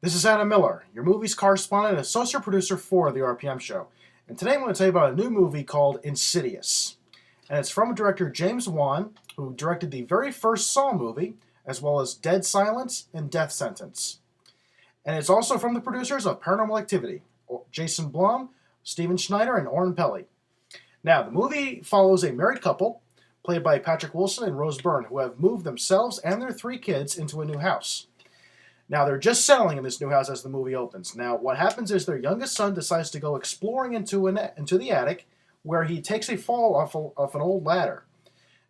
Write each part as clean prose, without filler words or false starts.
This is Adam Miller, your movies correspondent and associate producer for The RPM Show. And today I'm going to tell you about a new movie called Insidious. And it's from director James Wan, who directed the very first Saw movie, as well as Dead Silence and Death Sentence. And it's also from the producers of Paranormal Activity, Jason Blum, Steven Schneider, and Oren Peli. Now, the movie follows a married couple, played by Patrick Wilson and Rose Byrne, who have moved themselves and their 3 kids into a new house. Now, they're just settling in this new house as the movie opens. Now, what happens is their youngest son decides to go exploring into the attic, where he takes a fall off an old ladder.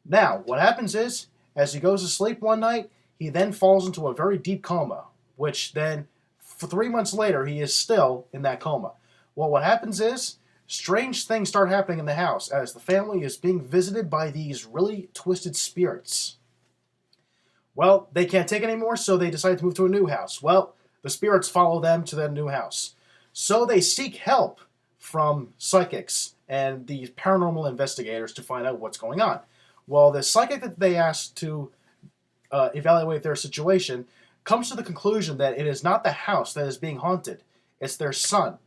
Now, what happens is, as he goes to sleep one night, he then falls into a very deep coma, which then, for 3 months later, he is still in that coma. Well, what happens is, strange things start happening in the house, as the family is being visited by these really twisted spirits. Well, they can't take it anymore, so they decide to move to a new house. Well, the spirits follow them to that new house. So they seek help from psychics and the paranormal investigators to find out what's going on. Well, the psychic that they asked to evaluate their situation comes to the conclusion that it is not the house that is being haunted. It's their son.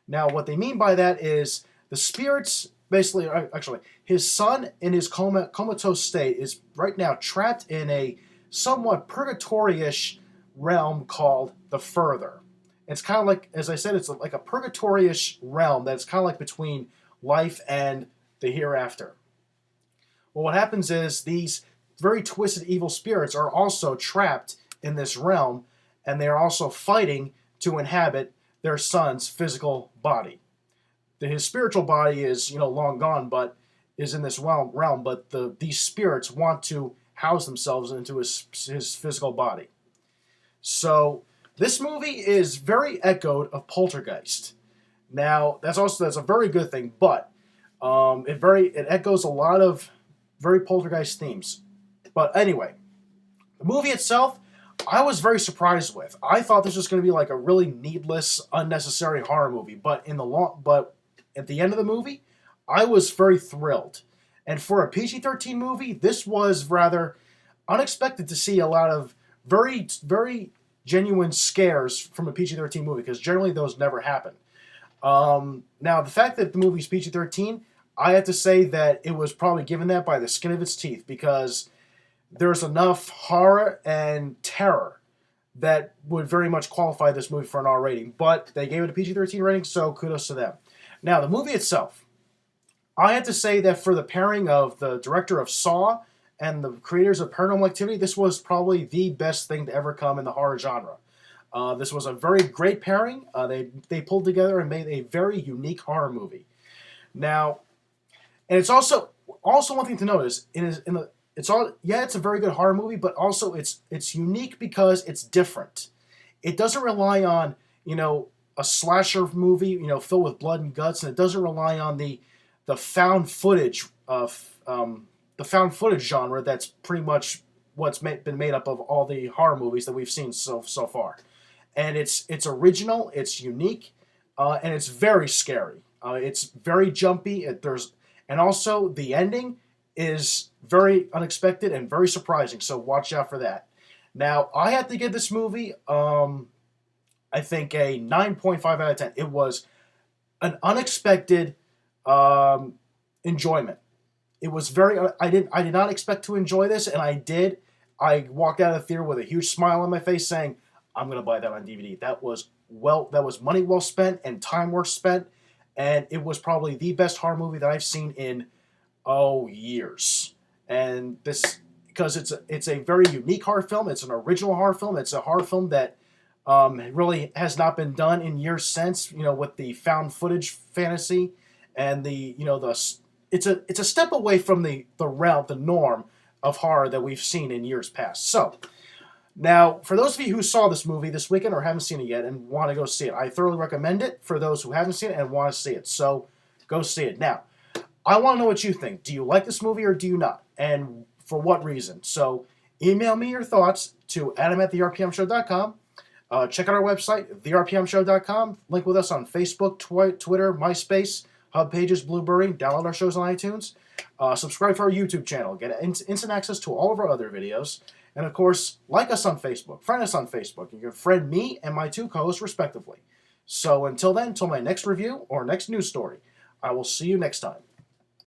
Now, what they mean by that is the spirits, basically, actually, his son in his comatose state is right now trapped in a somewhat purgatory-ish realm called the Further. It's kind of like, as I said, it's like a purgatory-ish realm that's kind of like between life and the hereafter. Well, what happens is these very twisted evil spirits are also trapped in this realm, and they are also fighting to inhabit their son's physical body. His spiritual body is, long gone, but is in this realm. But these spirits want to house themselves into his physical body. So this movie is very echoed of Poltergeist. Now that's a very good thing, but it echoes a lot of very Poltergeist themes. But anyway, the movie itself, I was very surprised with. I thought this was going to be like a really needless, unnecessary horror movie, but at the end of the movie, I was very thrilled. And for a PG-13 movie, this was rather unexpected to see a lot of very, very genuine scares from a PG-13 movie, because generally those never happen. Now, the fact that the movie's PG-13, I have to say that it was probably given that by the skin of its teeth, because there's enough horror and terror that would very much qualify this movie for an R rating. But they gave it a PG-13 rating, so kudos to them. Now, the movie itself, I have to say that for the pairing of the director of Saw and the creators of Paranormal Activity, this was probably the best thing to ever come in the horror genre. This was a very great pairing. They pulled together and made a very unique horror movie. Now, and it's also one thing to notice it's a very good horror movie, but also it's unique because it's different. It doesn't rely on a slasher movie, filled with blood and guts, and it doesn't rely on the found footage of the found footage genre. That's pretty much what's been made up of all the horror movies that we've seen so far. And it's original, it's unique, and it's very scary. It's very jumpy. And also the ending is very unexpected and very surprising. So watch out for that. Now, I had to give this movie, I think, a 9.5 out of 10. It was an unexpected enjoyment. It was I did not expect to enjoy this, and I did. I walked out of the theater with a huge smile on my face saying, I'm going to buy that on DVD. That was money well spent and time well spent, and it was probably the best horror movie that I've seen in, years. And this, because it's a very unique horror film. It's an original horror film. It's a horror film that really has not been done in years since, with the found footage fantasy and it's a step away from the norm of horror that we've seen in years past. So, now, for those of you who saw this movie this weekend or haven't seen it yet and want to go see it, I thoroughly recommend it for those who haven't seen it and want to see it. So, go see it. Now, I want to know what you think. Do you like this movie or do you not? And for what reason? So, email me your thoughts to adam@therpmshow.com. Check out our website, therpmshow.com. Link with us on Facebook, Twitter, MySpace, Hub Pages, Blueberry. Download our shows on iTunes. Subscribe to our YouTube channel. Get instant access to all of our other videos. And of course, like us on Facebook, friend us on Facebook. You can friend me and my two co-hosts respectively. So until then, until my next review or next news story, I will see you next time.